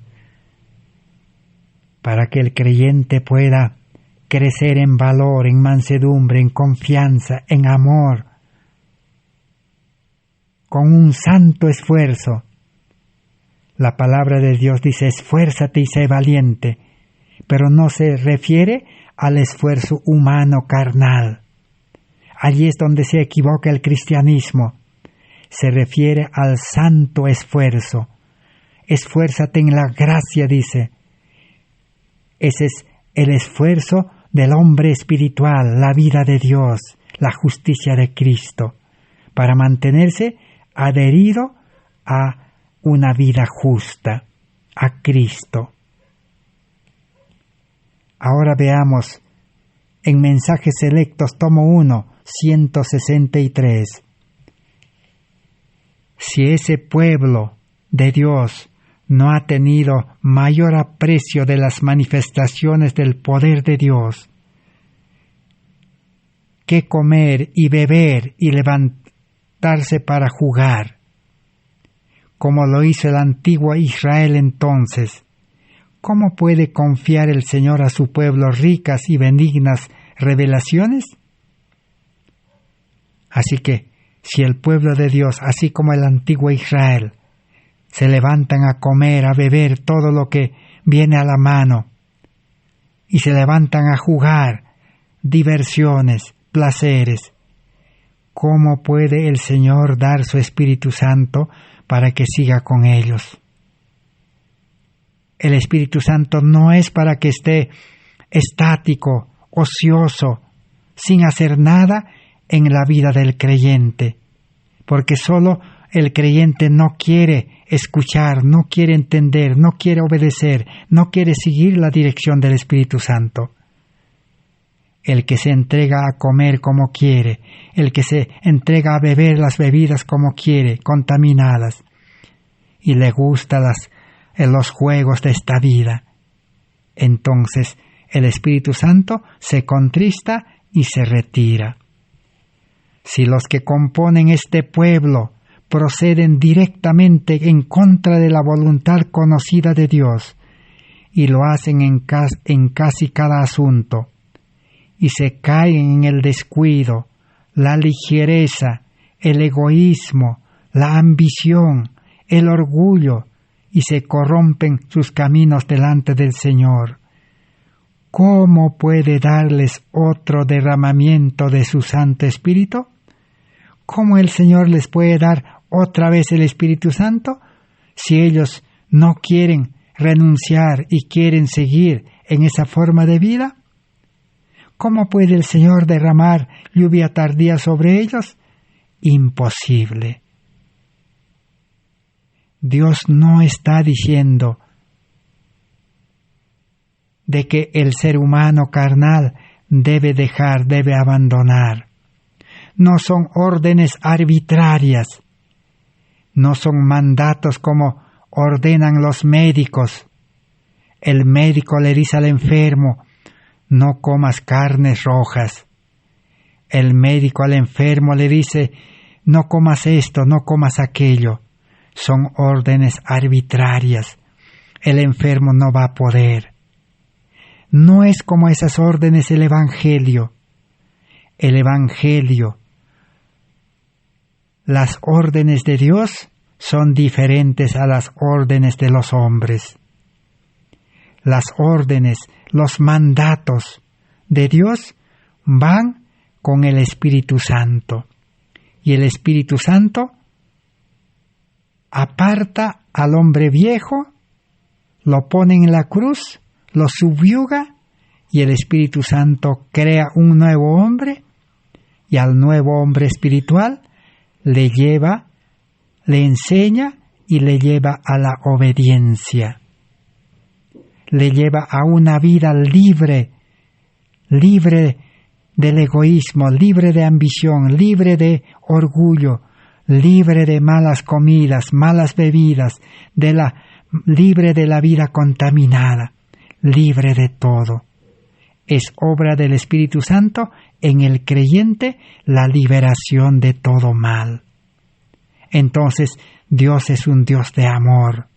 para que el creyente pueda crecer en valor, en mansedumbre, en confianza, en amor, con un santo esfuerzo. La palabra de Dios dice: esfuérzate y sé valiente, pero no se refiere al esfuerzo humano carnal. Allí es donde se equivoca el cristianismo. Se refiere al santo esfuerzo. Esfuérzate en la gracia, dice. Ese es el esfuerzo del hombre espiritual, la vida de Dios, la justicia de Cristo, para mantenerse adherido a una vida justa, a Cristo. Ahora veamos en Mensajes Selectos, tomo 1, 163. Si ese pueblo de Dios no ha tenido mayor aprecio de las manifestaciones del poder de Dios, que comer y beber y levantarse para jugar, como lo hizo el antiguo Israel entonces, ¿cómo puede confiar el Señor a su pueblo ricas y benignas revelaciones? Así que, si el pueblo de Dios, así como el antiguo Israel, se levantan a comer, a beber todo lo que viene a la mano, y se levantan a jugar, diversiones, placeres, ¿cómo puede el Señor dar su Espíritu Santo para que siga con ellos? El Espíritu Santo no es para que esté estático, ocioso, sin hacer nada en la vida del creyente, porque solo el creyente no quiere escuchar, no quiere entender, no quiere obedecer, no quiere seguir la dirección del Espíritu Santo. El que se entrega a comer como quiere, el que se entrega a beber las bebidas como quiere, contaminadas, y le gustan los juegos de esta vida, entonces el Espíritu Santo se contrista y se retira. Si los que componen este pueblo proceden directamente en contra de la voluntad conocida de Dios y lo hacen en casi cada asunto, y se caen en el descuido, la ligereza, el egoísmo, la ambición, el orgullo, y se corrompen sus caminos delante del Señor. ¿Cómo puede darles otro derramamiento de su Santo Espíritu? ¿Cómo el Señor les puede dar otra vez el Espíritu Santo si ellos no quieren renunciar y quieren seguir en esa forma de vida? ¿Cómo puede el Señor derramar lluvia tardía sobre ellos? Imposible. Dios no está diciendo de que el ser humano carnal debe dejar, debe abandonar. No son órdenes arbitrarias, no son mandatos como ordenan los médicos. El médico le dice al enfermo, no comas carnes rojas. El médico al enfermo le dice, no comas esto, no comas aquello. Son órdenes arbitrarias. El enfermo no va a poder. No es como esas órdenes el Evangelio. El Evangelio, las órdenes de Dios son diferentes a las órdenes de los hombres. Las órdenes, los mandatos de Dios van con el Espíritu Santo. Y el Espíritu Santo aparta al hombre viejo, lo pone en la cruz, lo subyuga, y el Espíritu Santo crea un nuevo hombre, y al nuevo hombre espiritual le lleva, le enseña y le lleva a la obediencia. Le lleva a una vida libre, libre del egoísmo, libre de ambición, libre de orgullo, libre de malas comidas, malas bebidas, libre de la vida contaminada, libre de todo. Es obra del Espíritu Santo en el creyente la liberación de todo mal. Entonces, Dios es un Dios de amor.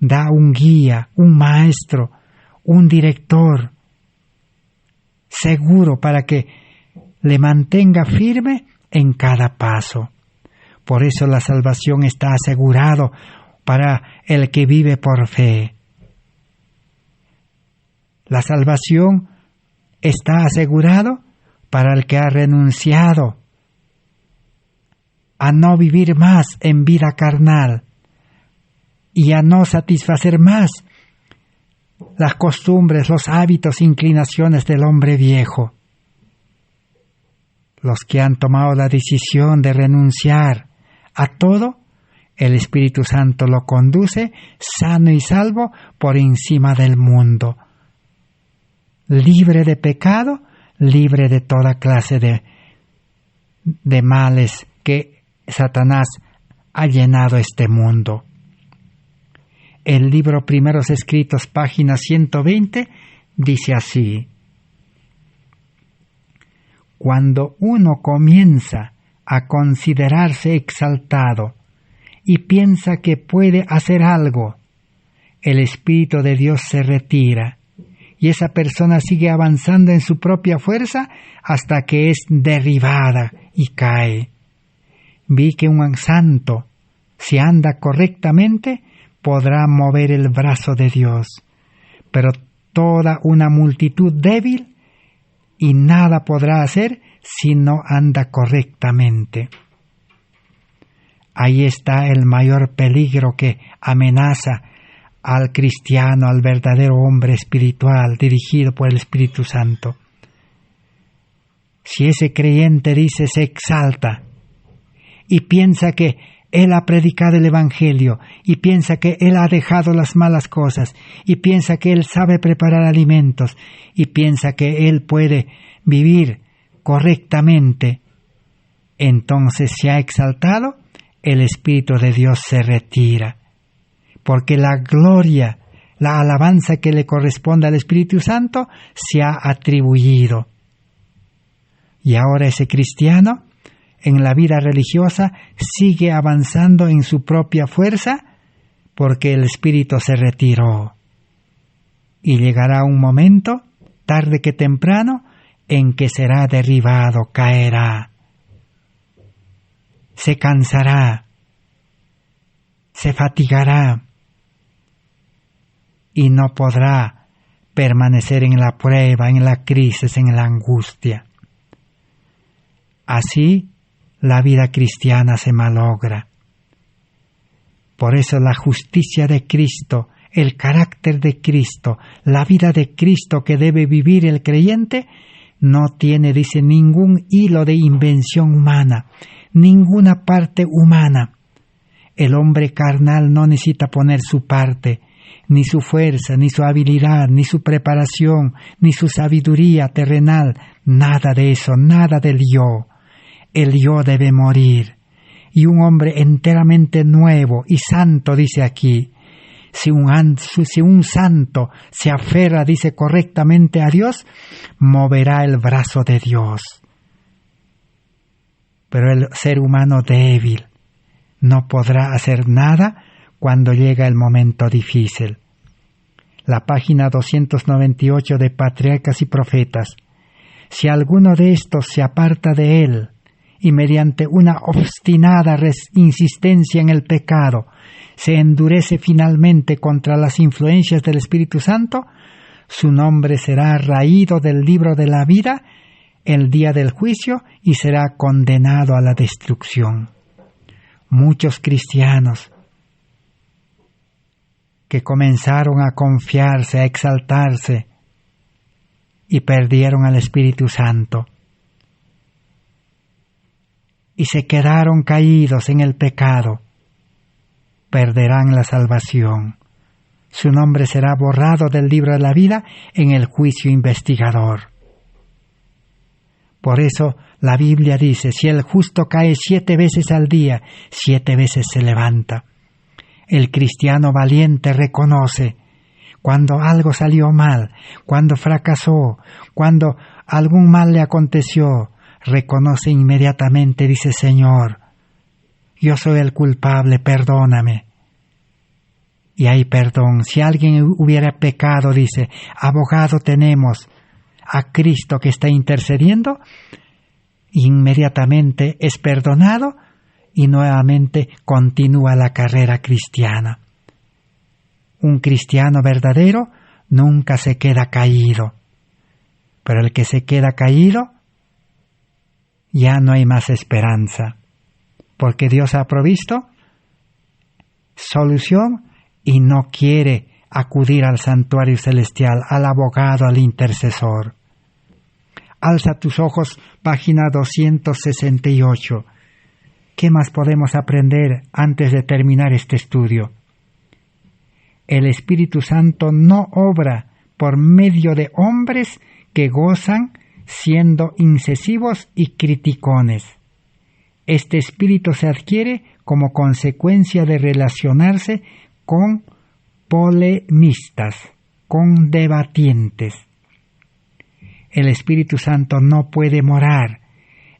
Da un guía, un maestro, un director seguro para que le mantenga firme en cada paso. Por eso la salvación está asegurado para el que vive por fe. La salvación está asegurado para el que ha renunciado a no vivir más en vida carnal y a no satisfacer más las costumbres, los hábitos, inclinaciones del hombre viejo. Los que han tomado la decisión de renunciar a todo, el Espíritu Santo lo conduce sano y salvo por encima del mundo, libre de pecado, libre de toda clase de males que Satanás ha llenado este mundo. El libro Primeros Escritos, página 120, dice así: cuando uno comienza a considerarse exaltado y piensa que puede hacer algo, el Espíritu de Dios se retira y esa persona sigue avanzando en su propia fuerza hasta que es derribada y cae. Vi que un santo, si anda correctamente, podrá mover el brazo de Dios, pero toda una multitud débil y nada podrá hacer si no anda correctamente. Ahí está el mayor peligro que amenaza al cristiano, al verdadero hombre espiritual dirigido por el Espíritu Santo. Si ese creyente dice, se exalta y piensa que él ha predicado el Evangelio y piensa que él ha dejado las malas cosas y piensa que él sabe preparar alimentos y piensa que él puede vivir correctamente, entonces se ha exaltado, el Espíritu de Dios se retira, porque la gloria, la alabanza que le corresponde al Espíritu Santo se ha atribuido. Y ahora ese cristiano en la vida religiosa sigue avanzando en su propia fuerza porque el Espíritu se retiró. Y llegará un momento, tarde que temprano, en que será derribado, caerá, se cansará, se fatigará y no podrá permanecer en la prueba, en la crisis, en la angustia. Así, la vida cristiana se malogra. Por eso la justicia de Cristo, el carácter de Cristo, la vida de Cristo que debe vivir el creyente, no tiene, dice, ningún hilo de invención humana, ninguna parte humana. El hombre carnal no necesita poner su parte, ni su fuerza, ni su habilidad, ni su preparación, ni su sabiduría terrenal, nada de eso, nada del yo. El yo debe morir. Y un hombre enteramente nuevo y santo, dice aquí, si un santo se aferra, dice, correctamente a Dios, moverá el brazo de Dios. Pero el ser humano débil no podrá hacer nada cuando llega el momento difícil. La página 298 de Patriarcas y Profetas. Si alguno de estos se aparta de él y mediante una obstinada insistencia en el pecado se endurece finalmente contra las influencias del Espíritu Santo, su nombre será raído del libro de la vida el día del juicio y será condenado a la destrucción. Muchos cristianos que comenzaron a confiarse, a exaltarse y perdieron al Espíritu Santo y se quedaron caídos en el pecado, perderán la salvación. Su nombre será borrado del libro de la vida en el juicio investigador. Por eso la Biblia dice, si el justo cae 7 veces al día, 7 veces se levanta. El cristiano valiente reconoce cuando algo salió mal, cuando fracasó, cuando algún mal le aconteció, reconoce inmediatamente, dice, Señor, yo soy el culpable, perdóname. Y hay perdón. Si alguien hubiera pecado, dice, abogado tenemos a Cristo que está intercediendo, inmediatamente es perdonado y nuevamente continúa la carrera cristiana. Un cristiano verdadero nunca se queda caído, pero el que se queda caído, ya no hay más esperanza, porque Dios ha provisto solución y no quiere acudir al santuario celestial, al abogado, al intercesor. Alza tus ojos, página 268. ¿Qué más podemos aprender antes de terminar este estudio? El Espíritu Santo no obra por medio de hombres que gozan siendo incesivos y criticones. Este espíritu se adquiere como consecuencia de relacionarse con polemistas, con debatientes. El Espíritu Santo no puede morar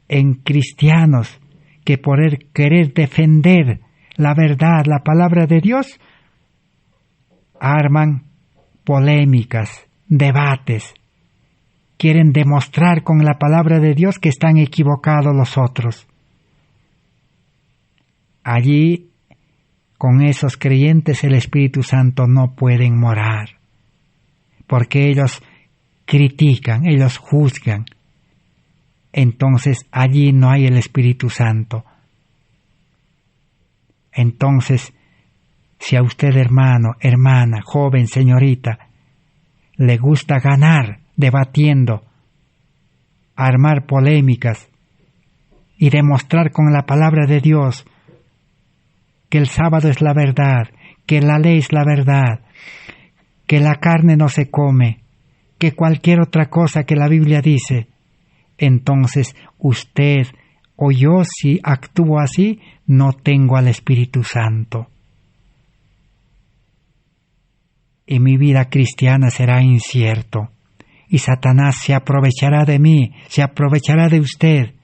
en cristianos que por querer defender la verdad, la palabra de Dios, arman polémicas, debates. Quieren demostrar con la palabra de Dios que están equivocados los otros. Allí, con esos creyentes, el Espíritu Santo no pueden morar, porque ellos critican, ellos juzgan. Entonces, allí no hay el Espíritu Santo. Entonces, si a usted, hermano, hermana, joven, señorita, le gusta ganar debatiendo, armar polémicas y demostrar con la palabra de Dios que el sábado es la verdad, que la ley es la verdad, que la carne no se come, que cualquier otra cosa que la Biblia dice, entonces usted o yo, si actúo así, no tengo al Espíritu Santo. Y mi vida cristiana será incierto. Y Satanás se aprovechará de mí, se aprovechará de usted.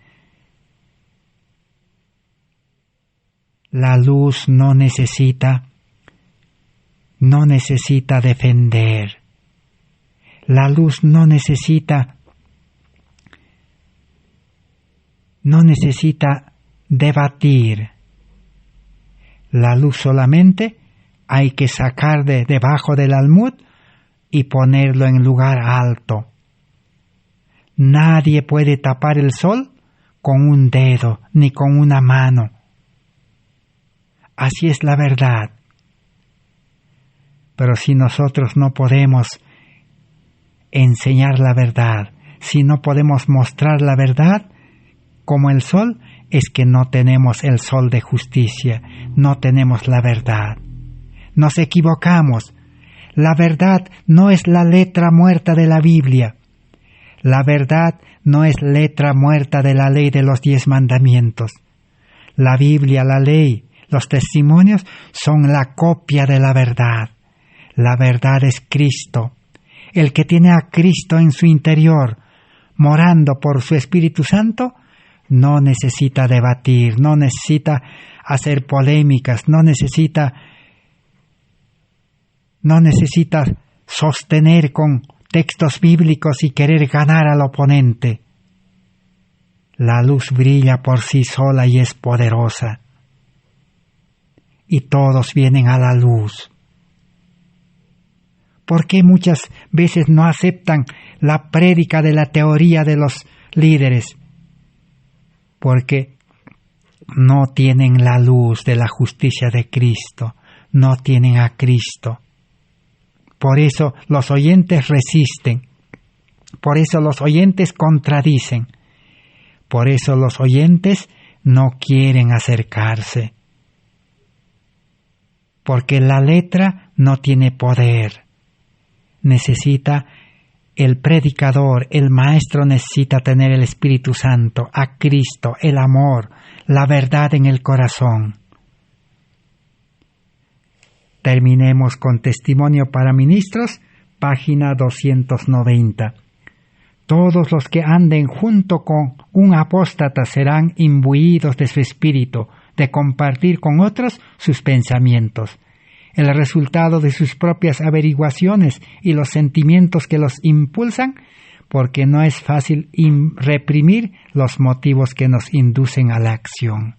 La luz no necesita defender. La luz no necesita debatir. La luz solamente hay que sacar de debajo del almud y ponerlo en lugar alto. Nadie puede tapar el sol con un dedo ni con una mano. Así es la verdad. Pero si nosotros no podemos enseñar la verdad, si no podemos mostrar la verdad como el sol, es que no tenemos el sol de justicia, no tenemos la verdad. Nos equivocamos. La verdad no es la letra muerta de la Biblia. La verdad no es letra muerta de la ley de los 10 mandamientos. La Biblia, la ley, los testimonios son la copia de la verdad. La verdad es Cristo. El que tiene a Cristo en su interior, morando por su Espíritu Santo, no necesita debatir, no necesita hacer polémicas, no necesita sostener con textos bíblicos y querer ganar al oponente. La luz brilla por sí sola y es poderosa. Y todos vienen a la luz. ¿Por qué muchas veces no aceptan la prédica de la teoría de los líderes? Porque no tienen la luz de la justicia de Cristo, no tienen a Cristo. Por eso los oyentes resisten, por eso los oyentes contradicen, por eso los oyentes no quieren acercarse. Porque la letra no tiene poder. Necesita el predicador, el maestro necesita tener el Espíritu Santo, a Cristo, el amor, la verdad en el corazón. Terminemos con Testimonio para Ministros, página 290. Todos los que anden junto con un apóstata serán imbuidos de su espíritu, de compartir con otros sus pensamientos. El resultado de sus propias averiguaciones y los sentimientos que los impulsan, porque no es fácil reprimir los motivos que nos inducen a la acción.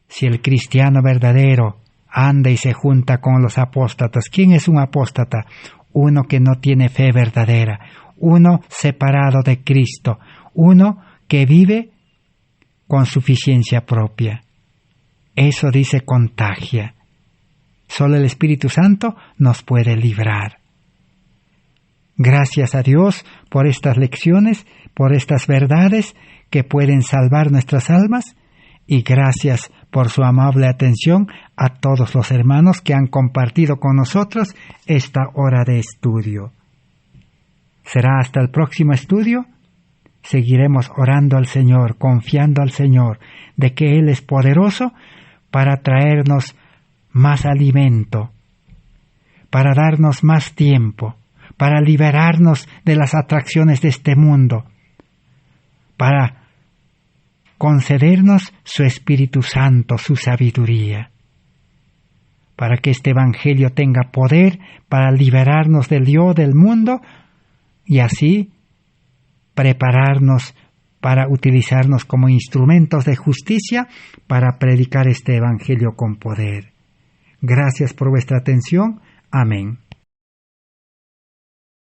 Si el cristiano verdadero anda y se junta con los apóstatas, ¿quién es un apóstata? Uno que no tiene fe verdadera, uno separado de Cristo, uno que vive con suficiencia propia. Eso dice contagia. Solo el Espíritu Santo nos puede librar. Gracias a Dios por estas lecciones, por estas verdades que pueden salvar nuestras almas, y gracias por su amable atención a todos los hermanos que han compartido con nosotros esta hora de estudio. Será hasta el próximo estudio. Seguiremos orando al Señor, confiando al Señor de que Él es poderoso para traernos más alimento, para darnos más tiempo, para liberarnos de las atracciones de este mundo, para concedernos su Espíritu Santo, su sabiduría, para que este Evangelio tenga poder para liberarnos del yo del mundo y así prepararnos para utilizarnos como instrumentos de justicia para predicar este Evangelio con poder. Gracias por vuestra atención. Amén.